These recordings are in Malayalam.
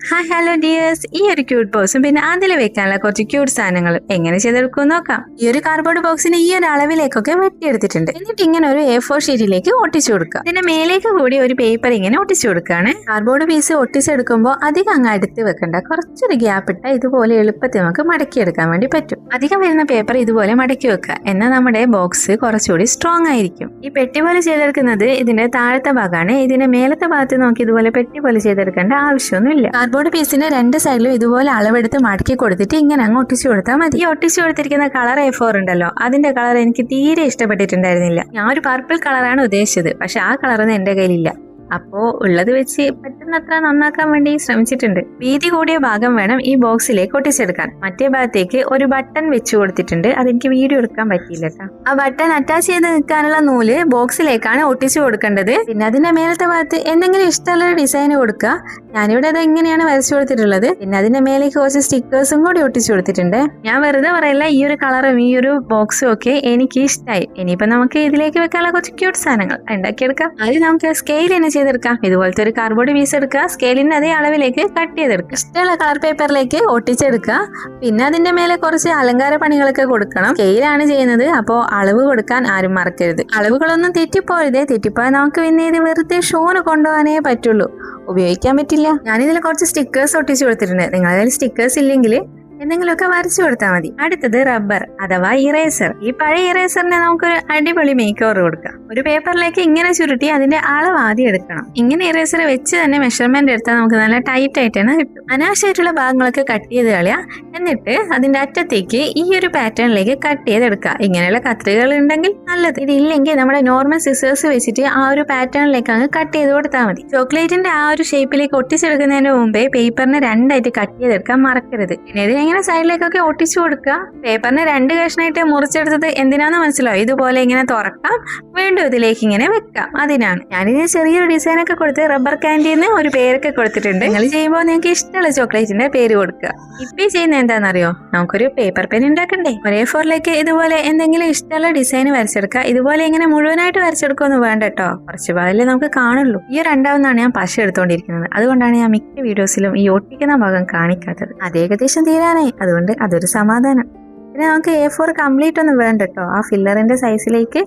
ഹായ് ഹലോ ഡിയേഴ്സ്, ഈ ഒരു ക്യൂട്ട് ബോക്സും പിന്നെ അതിൽ വെക്കാനുള്ള കുറച്ച് ക്യൂട്ട് സാധനങ്ങൾ എങ്ങനെ ചെയ്തെടുക്കും നോക്കാം. ഈ ഒരു കാർഡ്ബോർഡ് ബോക്സിന് ഈ ഒരു അളവിലേക്കൊക്കെ വെട്ടിയെടുത്തിട്ടുണ്ട്. എന്നിട്ട് ഇങ്ങനെ ഒരു A4 ഷീറ്റിലേക്ക് ഒട്ടിച്ചു കൊടുക്കുക. ഇതിന്റെ മേലേക്ക് കൂടി ഒരു പേപ്പർ ഇങ്ങനെ ഒട്ടിച്ചു കൊടുക്കുകയാണ്. കാർഡ്ബോർഡ് പീസ് ഒട്ടിച്ചെടുക്കുമ്പോൾ അധികം അങ്ങ് അടുത്ത് വെക്കണ്ട, കുറച്ചൊരു ഗ്യാപ്പ് ഇട്ടാൽ ഇതുപോലെ എളുപ്പത്തിൽ നമുക്ക് മടക്കിയെടുക്കാൻ വേണ്ടി പറ്റും. അധികം വരുന്ന പേപ്പർ ഇതുപോലെ മടക്കി വെക്കുക, എന്നാൽ നമ്മുടെ ബോക്സ് കുറച്ചുകൂടി സ്ട്രോങ് ആയിരിക്കും. ഈ പെട്ടി പോലെ ചെയ്തെടുക്കുന്നത് ഇതിന്റെ താഴത്തെ ഭാഗമാണ്. ഇതിന്റെ മേലത്തെ ഭാഗത്ത് നോക്കി ഇതുപോലെ പെട്ടി പോലെ ചെയ്തെടുക്കേണ്ട ആവശ്യമൊന്നുമില്ല. കാർഡ്ബോർഡ് പീസിന്റെ രണ്ട് സൈഡിലും ഇതുപോലെ അളവെടുത്ത് മടക്കി കൊടുത്തിട്ട് ഇങ്ങനെ അങ്ങ് ഒട്ടിച്ചു കൊടുത്താൽ മതി. ഈ ഒട്ടിച്ചു കൊടുത്തിരിക്കുന്ന കളർ A4 ഉണ്ടല്ലോ, അതിന്റെ കളർ എനിക്ക് തീരെ ഇഷ്ടപ്പെട്ടിട്ടുണ്ടായിരുന്നില്ല. ഞാൻ ഒരു പർപ്പിൾ കളറാണ് ഉദ്ദേശിച്ചത്, പക്ഷെ ആ കളറൊന്നും എന്റെ കയ്യിലില്ല. അപ്പോ ഉള്ളത് വെച്ച് പറ്റുന്നത്ര നന്നാക്കാൻ വേണ്ടി ശ്രമിച്ചിട്ടുണ്ട്. വീതി കൂടിയ ഭാഗം വേണം ഈ ബോക്സിലേക്ക് ഒട്ടിച്ചെടുക്കാൻ. മറ്റേ ഭാഗത്തേക്ക് ഒരു ബട്ടൺ വെച്ച് കൊടുത്തിട്ടുണ്ട്, അതെനിക്ക് വീഡിയോ എടുക്കാൻ പറ്റിയില്ല കേട്ടോ. ആ ബട്ടൺ അറ്റാച്ച് ചെയ്ത് നിൽക്കാനുള്ള നൂല് ബോക്സിലേക്കാണ് ഒട്ടിച്ചു കൊടുക്കേണ്ടത്. പിന്നെ അതിന്റെ മേലത്തെ ഭാഗത്ത് എന്തെങ്കിലും ഇഷ്ടമുള്ള ഡിസൈൻ കൊടുക്കുക. ഞാനിവിടെ അത് എങ്ങനെയാണ് വരച്ചു കൊടുത്തിട്ടുള്ളത്. പിന്നെ അതിന്റെ മേലേക്ക് കുറച്ച് സ്റ്റിക്കേഴ്സും കൂടി ഒട്ടിച്ചു കൊടുത്തിട്ടുണ്ട്. ഞാൻ വെറുതെ പറയല്ല, ഈ ഒരു കളറും ഈ ഒരു ബോക്സും ഒക്കെ എനിക്ക് ഇഷ്ടമായി. ഇനിയിപ്പോ നമുക്ക് ഇതിലേക്ക് വെക്കാനുള്ള കുറച്ച് ക്യൂട്ട് സാധനങ്ങൾ ഉണ്ടാക്കിയെടുക്കാം. അത് നമുക്ക് സ്കെയിൽ ചെയ്തെടുക്കാം. ഇതുപോലത്തെ ഒരു കാർഡ്ബോർഡ് പീസ് എടുക്കുക, സ്കെയിലിന്റെ അതേ അളവിലേക്ക് കട്ട് ചെയ്തെടുക്കുക. ഇഷ്ടമുള്ള കളർ പേപ്പറിലേക്ക് ഒട്ടിച്ചെടുക്കുക. പിന്നെ അതിന്റെ മേലെ കുറച്ച് അലങ്കാര പണികളൊക്കെ കൊടുക്കണം. സ്കെയിലാണ് ചെയ്യുന്നത്, അപ്പോൾ അളവ് കൊടുക്കാൻ ആരും മറക്കരുത്. അളവുകളൊന്നും തെറ്റിപ്പോരുതേ. തെറ്റിപ്പോയാൽ നമുക്ക് പിന്നെ ഇത് വെറുതെ ഷോന് കൊണ്ടുപോകാനേ പറ്റുള്ളൂ, ഉപയോഗിക്കാൻ പറ്റില്ല. ഞാനിതിൽ കുറച്ച് സ്റ്റിക്കേഴ്സ് ഒട്ടിച്ചു കൊടുത്തിട്ടുണ്ട്. നിങ്ങളതിൽ സ്റ്റിക്കേഴ്സ് ഇല്ലെങ്കിൽ എന്തെങ്കിലുമൊക്കെ വരച്ചു കൊടുത്താൽ മതി. അടുത്തത് റബ്ബർ അഥവാ ഇറേസർ. ഈ പഴയ ഇറേസറിനെ നമുക്കൊരു അടിപൊളി മേക്ക് ഓവർ കൊടുക്കാം. ഒരു പേപ്പറിലേക്ക് ഇങ്ങനെ ചുരുട്ടി അതിന്റെ അളവ് ആദ്യം എടുക്കണം. ഇങ്ങനെ ഇറേസർ വെച്ച് തന്നെ മെഷർമെന്റ് എടുത്താൽ നമുക്ക് നല്ല ടൈറ്റ് ആയിട്ട് തന്നെ കിട്ടും. അനാവശ്യമായിട്ടുള്ള ഭാഗങ്ങളൊക്കെ കട്ട് ചെയ്ത് കളയാ. എന്നിട്ട് അതിന്റെ അറ്റത്തേക്ക് ഈ ഒരു പാറ്റേണിലേക്ക് കട്ട് ചെയ്തെടുക്കുക. ഇങ്ങനെയുള്ള കത്രികകൾ ഉണ്ടെങ്കിൽ നല്ലത്. ഇതില്ലെങ്കിൽ നമ്മുടെ നോർമൽ സിസേഴ്സ് വെച്ചിട്ട് ആ ഒരു പാറ്റേണിലേക്ക് അങ്ങ് കട്ട് ചെയ്ത് കൊടുത്താൽ മതി. ചോക്ലേറ്റിന്റെ ആ ഒരു ഷേപ്പിലേക്ക് ഒട്ടിച്ചെടുക്കുന്നതിന് മുമ്പേ പേപ്പറിനെ രണ്ടായിട്ട് കട്ട് ചെയ്തെടുക്കാൻ മറക്കരുത്. പിന്നെ ഇത് ഇങ്ങനെ സൈഡിലേക്കൊക്കെ ഒട്ടിച്ചു കൊടുക്കുക. പേപ്പറിന് രണ്ട് കഷ്ണമായിട്ട് മുറിച്ചെടുത്തത് എന്തിനാന്ന് മനസ്സിലാവും. ഇതുപോലെ ഇങ്ങനെ തുറക്കാം, വീണ്ടും ഇതിലേക്ക് ഇങ്ങനെ വെക്കാം. അതിനാണ് ഞാനിതിന് ചെറിയൊരു ഡിസൈൻ ഒക്കെ കൊടുത്ത് റബ്ബർ കാൻഡിന്ന് ഒരു പേരൊക്കെ കൊടുത്തിട്ടുണ്ട്. നിങ്ങൾ ചെയ്യുമ്പോൾ നിങ്ങൾക്ക് ഇഷ്ടമുള്ള ചോക്ലേറ്റിന്റെ പേര് കൊടുക്കുക. ഇപ്പൊ ചെയ്യുന്നത് എന്താണെന്നറിയോ, നമുക്കൊരു പേപ്പർ പെൻ ഉണ്ടാക്കണ്ടേ. ഒരേ A4ലേക്ക് ഇതുപോലെ എന്തെങ്കിലും ഇഷ്ടമുള്ള ഡിസൈൻ വരച്ചെടുക്കുക. ഇതുപോലെ ഇങ്ങനെ മുഴുവനായിട്ട് വരച്ചെടുക്കൊന്നും വേണ്ട കേട്ടോ, കുറച്ച് ഭാഗമല്ലേ നമുക്ക് കാണുള്ളൂ. ഈ രണ്ടാമതാണ് ഞാൻ പശ എടുത്തുകൊണ്ടിരിക്കുന്നത്. അതുകൊണ്ടാണ് ഞാൻ മിക്ക വീഡിയോസിലും ഈ ഒട്ടിക്കുന്ന ഭാഗം കാണിക്കാത്തത്. അത് ഏകദേശം തീരാനായി, അതുകൊണ്ട് അതൊരു സമാധാനം. പിന്നെ നമുക്ക് A4 കംപ്ലീറ്റ് ഒന്നും വേണ്ട കേട്ടോ. ആ ഫില്ലറിന്റെ സൈസിലേക്ക്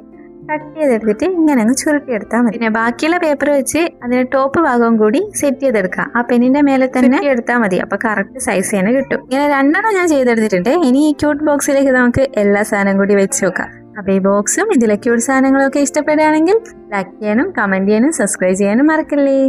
കട്ട് ചെയ്തെടുത്തിട്ട് ഇങ്ങനെ അങ്ങ് ചുരുട്ടിയെടുത്താൽ മതി. പിന്നെ ബാക്കിയുള്ള പേപ്പർ വെച്ച് അതിന്റെ ടോപ്പ് ഭാഗവും കൂടി സെറ്റ് ചെയ്തെടുക്കാം. ആ പെന്നിന്റെ മേലെ തന്നെ എടുത്താൽ മതി, അപ്പൊ കറക്റ്റ് സൈസ് തന്നെ കിട്ടും. ഇങ്ങനെ രണ്ടെണ്ണം ഞാൻ ചെയ്തെടുത്തിട്ടുണ്ട്. ഇനി ഈ ക്യൂട്ട് ബോക്സിലേക്ക് നമുക്ക് എല്ലാ സാധനം കൂടി വെച്ച് നോക്കാം. അപ്പൊ ഈ ബോക്സും ഇതിലെ ക്യൂട്ട് സാധനങ്ങളൊക്കെ ഇഷ്ടപ്പെടുകയാണെങ്കിൽ ലൈക്ക് ചെയ്യാനും കമന്റ് ചെയ്യാനും സബ്സ്ക്രൈബ് ചെയ്യാനും മറക്കല്ലേ.